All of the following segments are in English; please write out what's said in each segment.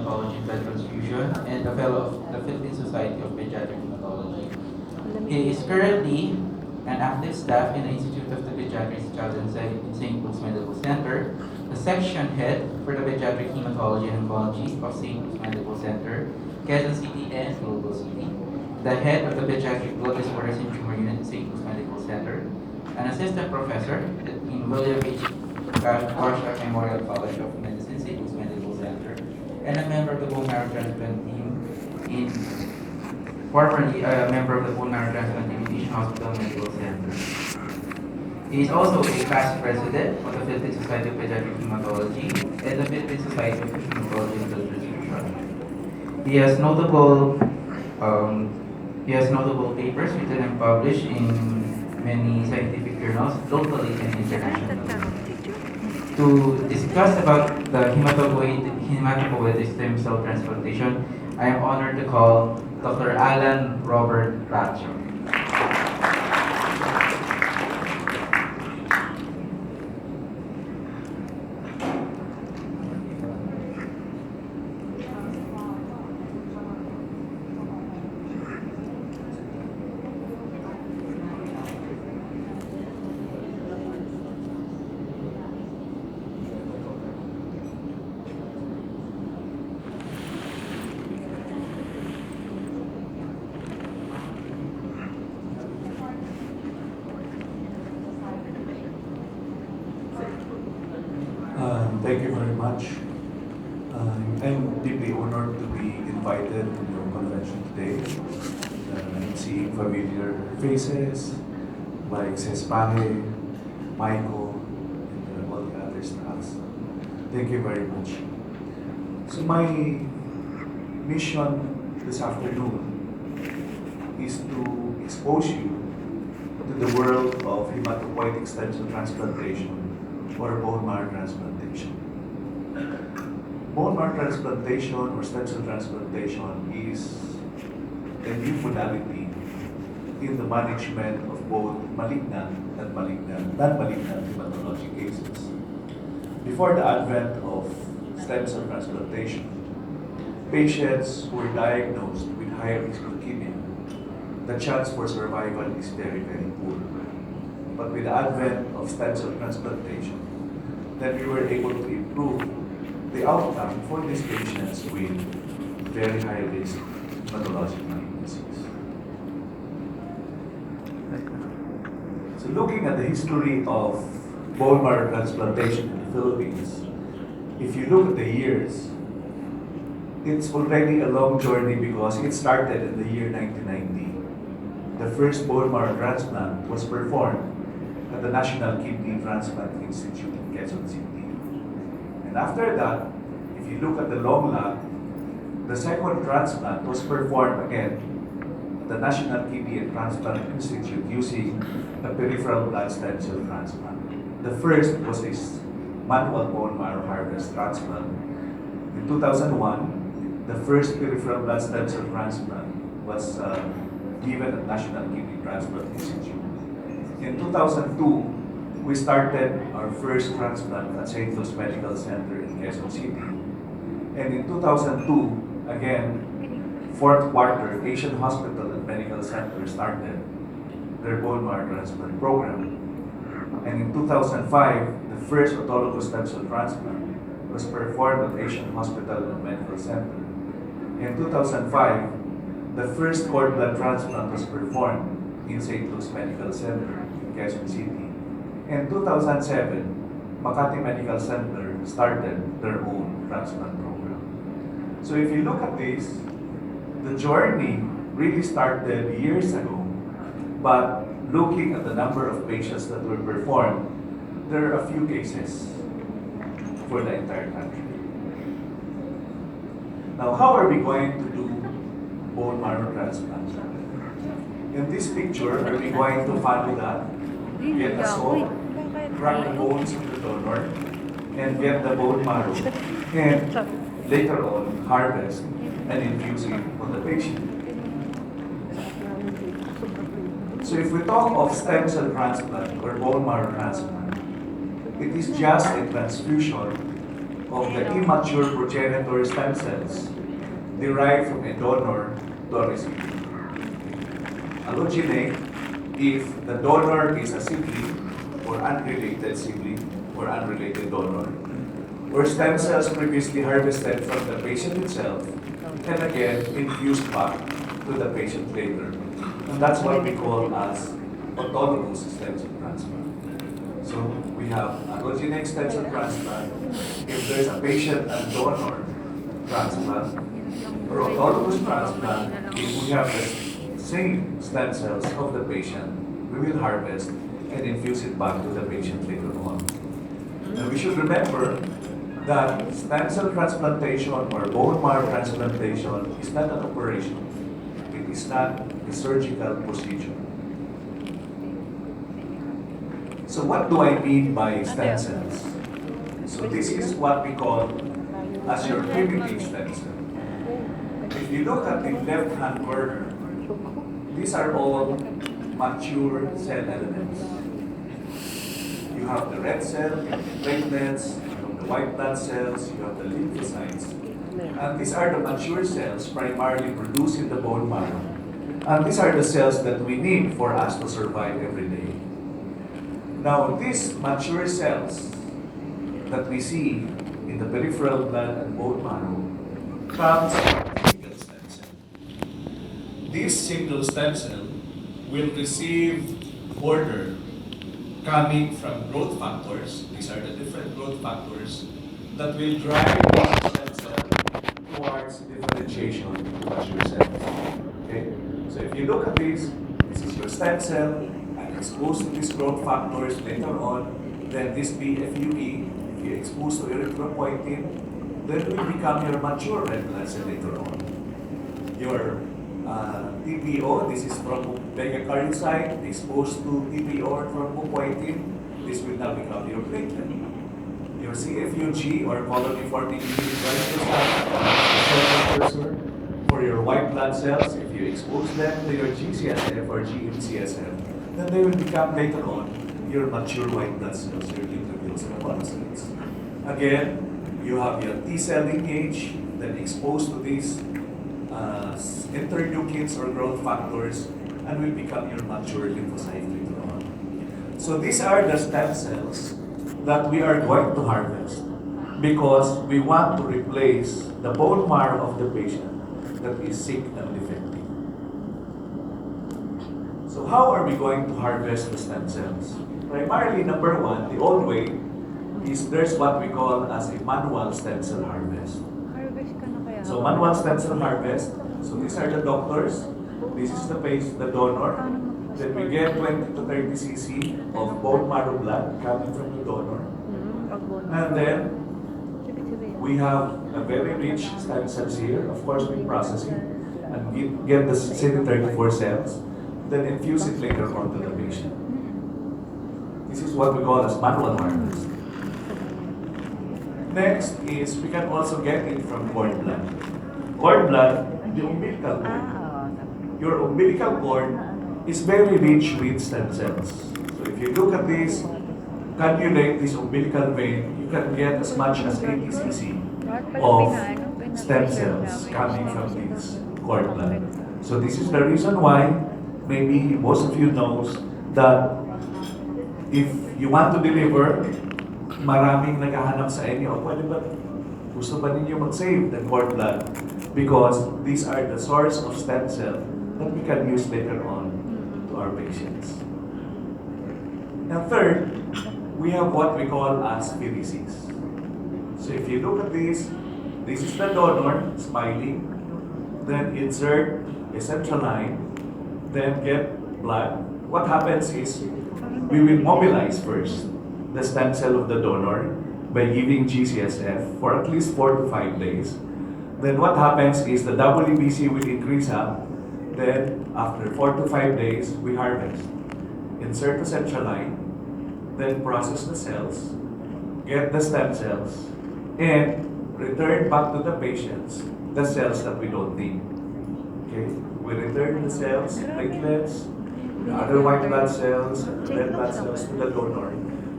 Hematology and Blood Transfusion and a fellow of the Philippine Society of Pediatric Hematology. He is currently an active staff in the Institute of the Pediatrics Child in St. Luke's Medical Center, the section head for the Pediatric Hematology and Oncology of St. Luke's Medical Center, Quezon City and Global City, the head of the Pediatric Blood Disorders and Tumor Unit in St. Luke's Medical Center, an assistant professor in William H. Warshak Memorial College of Medicine, St. Luke's Medical Center, and a member of the bone marrow transplant team in formerly a member of the bone marrow transplant team in Mission Hospital Medical Center. He is also a past president of the Philippine Society of Pediatric Hematology and the Philippine Society of Hematology and Blood Transfusion. He has notable papers written and published in many scientific journals, locally and internationally. To discuss about the hematopoietic stem cell transplantation, I am honored to call Dr. Alan Robert Bracho. Thank you very much. I'm deeply honored to be invited to your convention today. I'm seeing familiar faces like Cespahe, Michael, and all the other staffs. Thank you very much. So my mission this afternoon is to expose you to the world of hematopoietic stem cell transplantation or bone marrow transplantation. Bone marrow transplantation or stem cell transplantation is a new modality in the management of both malignant and non-malignant hematologic cases. Before the advent of stem cell transplantation, patients who were diagnosed with high risk leukemia, the chance for survival is very, very poor. But with the advent of stem cell transplantation, then we were able to improve the outcome for these patients with very high risk hematologic malignancies. So looking at the history of bone marrow transplantation in the Philippines, if you look at the years, it's already a long journey because it started in the year 1990. The first bone marrow transplant was performed at the National Kidney Transplant Institute in Quezon City. And after that, if you look at the long log, the second transplant was performed again at the National Kidney and Transplant Institute using a peripheral blood stem cell transplant. The first was a manual bone marrow harvest transplant. In 2001, the first peripheral blood stem cell transplant was given at National Kidney Transplant Institute. In 2002, we started our first transplant at St. Luke's Medical Center in Quezon City. And in 2002, again, fourth quarter, Asian Hospital and Medical Center started their bone marrow transplant program. And in 2005, the first autologous stem cell transplant was performed at Asian Hospital and Medical Center. In 2005, the first cord blood transplant was performed in St. Luke's Medical Center in Quezon City. In 2007, Makati Medical Center started their own transplant program. So if you look at this, the journey really started years ago, but looking at the number of patients that were performed, there are a few cases for the entire country. Now, how are we going to do bone marrow transplant? In this picture, are we going to follow that? Get the salt, crack the bones of the donor, and get the bone marrow, and later on harvest and infuse it on the patient. So if we talk of stem cell transplant or bone marrow transplant, it is just a transfusion of the immature progenitor stem cells derived from a donor to a recipient. Allogeneic if the donor is a sibling or unrelated sibling or unrelated donor, or stem cells previously harvested from the patient itself and again infused back to the patient later. And that's what we call as autologous stem cell transplant. So we have allogeneic stem cell transplant if there's a patient and donor transplant, or autologous transplant if we have the same stem cells of the patient, we will harvest and infuse it back to the patient later on. And we should remember that stem cell transplantation or bone marrow transplantation is not an operation. It is not a surgical procedure. So what do I mean by stem cells? So this is what we call as your primitive stem cell. If you look at the left-hand corner, these are all mature cell elements. You have the red cell, you have the platelets, you have the white blood cells, you have the lymphocytes. And these are the mature cells primarily produced in the bone marrow. And these are the cells that we need for us to survive every day. Now, these mature cells that we see in the peripheral blood and bone marrow comes from a single stem cell. This single stem cell will receive order coming from growth factors. These are the different growth factors that will drive the stem cell towards differentiation to mature cells. Okay? So if you look at this is your stem cell, and exposed to these growth factors later on, then this BFUE, if you expose to erythropoietin, then will become your mature red blood cell later on. Your TPO, this is thrombomegakaryocyte, exposed to TPO or thrombopoietin, this will now become your platelet. Your CFUG or colony forming precursor for your white blood cells, if you expose them to your GCSF or GMCSF, then they will become later on your mature white blood cells, your neutrophils and monocytes. Again, you have your T cell lineage that exposed to these interleukins or growth factors and will become your mature lymphocyte later on. So these are the stem cells that we are going to harvest because we want to replace the bone marrow of the patient that is sick and defective. So how are we going to harvest the stem cells? Primarily, number one, the old way is there's what we call as a manual stem cell harvest. So manual stem cell harvest, so these are the doctors, this is the donor, then we get 20 to 30 cc of bone marrow blood coming from the donor, and then we have a very rich stem cells here, of course we process it, and get the CD34 cells, then infuse it later on to the patient. This is what we call as manual harvest. Next is we can also get it from cord blood. Cord blood, the umbilical cord. Your umbilical cord is very rich with stem cells. So if you look at this, cannulate this umbilical vein, you can get as much as 80 cc of stem cells coming from this cord blood. So this is the reason why maybe most of you knows that if you want to deliver, maraming naghahanap sa inyo, pwede ba, gusto ba ninyo mag-save the cord blood? Because these are the source of stem cell that we can use later on to our patients. And third, we have what we call as pheresis. So if you look at this is the donor, smiling, then insert a central line, then get blood. What happens is, we will mobilize first the stem cell of the donor by giving GCSF for at least 4 to 5 days. Then what happens is the WBC will increase up. Then after 4 to 5 days, we harvest. Insert the central line, then process the cells, get the stem cells, and return back to the patients the cells that we don't need. Okay? We return the cells, platelets, the other white blood cells, and red blood cells to the donor.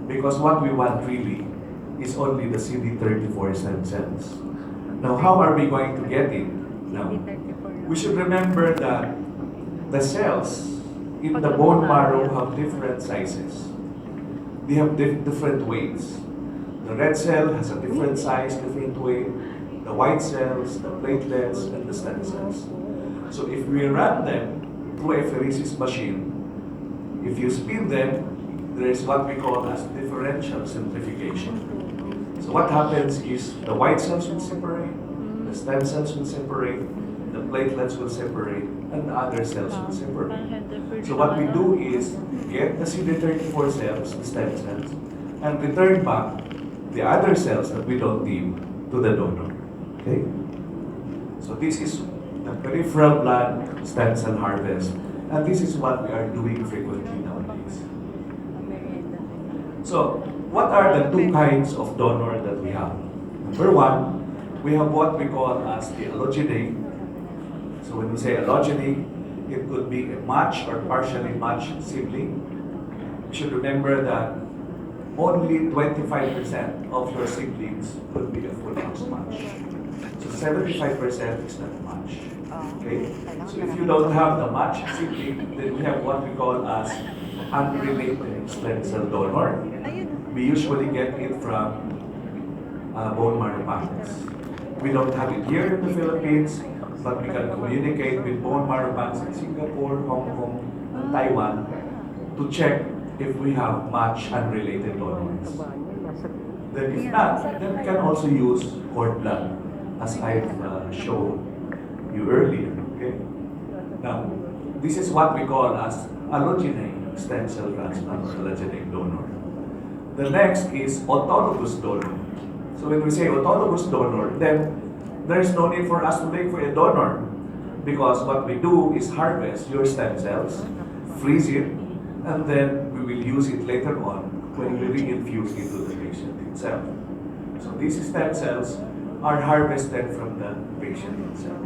Because what we want really is only the CD34 stem cells. Now, how are we going to get it? Now, we should remember that the cells in the bone marrow have different sizes. They have different weights. The red cell has a different size, different weight. The white cells, the platelets, and the stem cells. So if we run them through a pheresis machine, if you spin them, there is what we call as differential simplification. So what happens is the white cells will separate, the stem cells will separate, the platelets will separate, and the other cells will separate. So what we do is get the CD34 cells, the stem cells, and return back the other cells that we don't need to the donor. Okay? So this is the peripheral blood stem cell harvest, and this is what we are doing frequently nowadays. So, what are the two kinds of donor that we have? Number one, we have what we call as the allogeneic. So when we say allogeneic, it could be a matched or partially matched sibling. You should remember that only 25% of your siblings could be a full house match. So 75% is not a match. Okay? So if you don't have the matched sibling, then we have what we call as unrelated stem cell donor. We usually get it from bone marrow banks. We don't have it here in the Philippines, but we can communicate with bone marrow banks in Singapore, Hong Kong, and Taiwan to check if we have matched unrelated donors. Then if not, then we can also use cord blood, as I've showed you earlier. Okay? Now, this is what we call as allogeneic stem cell transplant or allogeneic donor. The next is autologous donor. So when we say autologous donor, then there's no need for us to wait for a donor, because what we do is harvest your stem cells, freeze it, and then we will use it later on when we reinfuse into the patient itself. So these stem cells are harvested from the patient itself.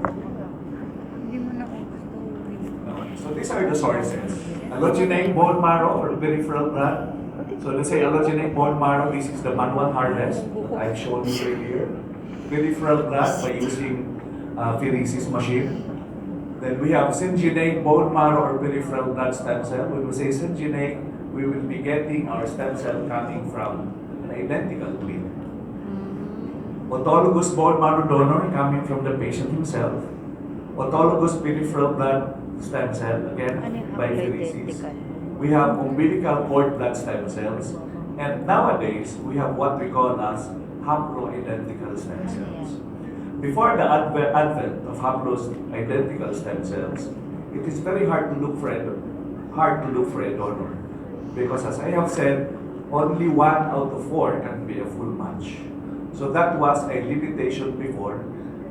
So these are the sources. Allogeneic bone marrow or peripheral blood. So let's say allogeneic bone marrow, this is the manual harvest that I've shown you earlier. Peripheral blood by using pheresis machine. Then we have syngeneic bone marrow or peripheral blood stem cell. When we say syngeneic, we will be getting our stem cell coming from an identical twin. Autologous bone marrow donor coming from the patient himself. Autologous peripheral blood stem cell, again, by pheresis. We have umbilical cord blood stem cells. And nowadays, we have what we call as haploidentical stem cells. Before the advent of haploidentical stem cells, it is very hard to look for a donor, because as I have said, only 1 out of 4 can be a full match. So that was a limitation before,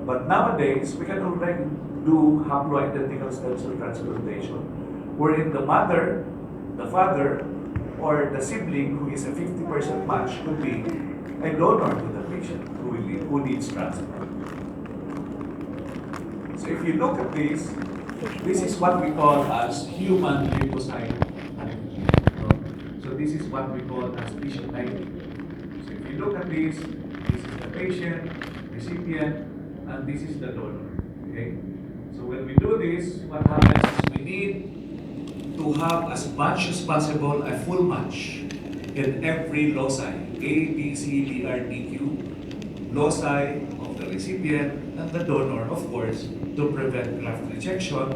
but nowadays we can already do haploidentical stem cell transplantation, wherein the mother, the father, or the sibling who is a 50% match could be a donor to the patient who needs transplant. So if you look at this is what we call as human leukocyte. So this is what we call as patient ID. So if you look at this is the patient, recipient, and this is the donor. Okay? So when we do this, what happens is we need to have as much as possible a full match in every loci, A, B, C, D, R, D, Q, loci of the recipient and the donor, of course, to prevent graft rejection